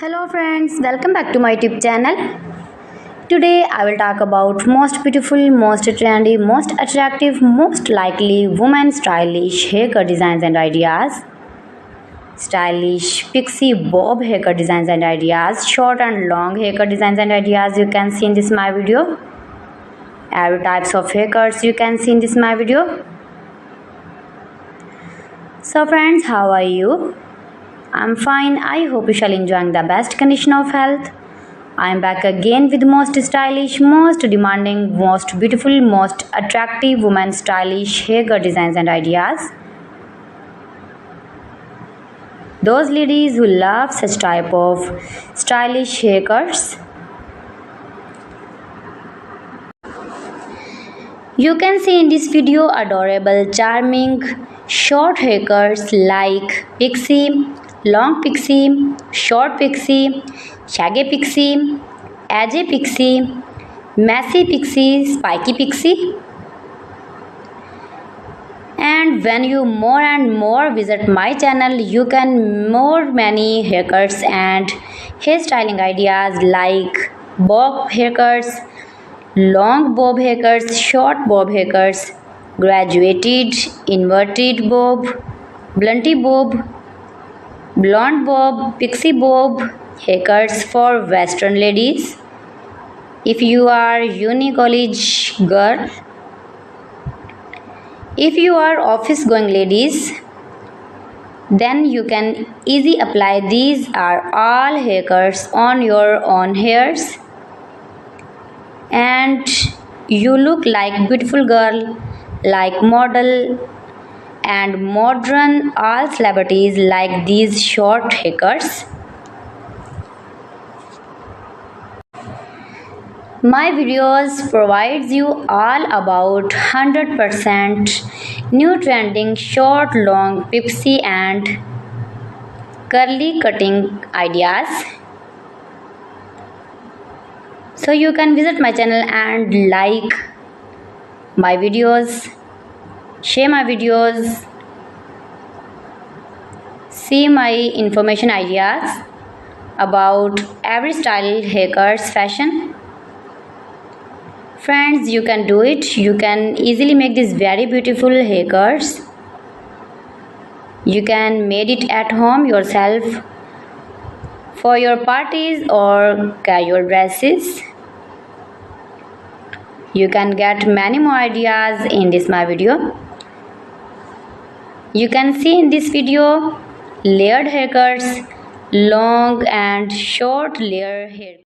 Hello friends, welcome back to my YouTube channel. Today I will talk about most beautiful, most trendy, most attractive, most likely women stylish haircut designs and ideas. Stylish pixie bob haircut designs and ideas, short and long haircut designs and ideas you can see in this my video. Every types of haircuts you can see in this my video. So friends, how are you? I'm fine. I hope you shall enjoying the best condition of health. I am back again with most stylish, most demanding, most beautiful, most attractive women stylish haircut designs and ideas. Those ladies who love such type of stylish haircuts. You can see in this video adorable, charming, short haircuts like pixie, long pixie, short pixie, shaggy pixie, edgy pixie, messy pixie, spiky pixie. And when you more and more visit my channel, you can more many haircuts and hairstyling ideas like bob haircuts, long bob haircuts, short bob haircuts, graduated, inverted bob, blunty bob, blonde bob, pixie bob, haircuts for western ladies. If you are uni college girl, if you are office going ladies, then you can easily apply. These are all haircuts on your own hairs and you look like beautiful girl, like model and modern. All celebrities like these short haircuts. My videos provides you all about 100% new trending short, long, pixie and curly cutting ideas. So you can visit my channel and like my videos, share my videos, see my information ideas about every style, haircuts, fashion. Friends, you can do it. You can easily make these very beautiful haircuts. You can make it at home yourself for your parties or casual dresses. You can get many more ideas in this my video. You can see in this video layered haircuts, long and short layer hair.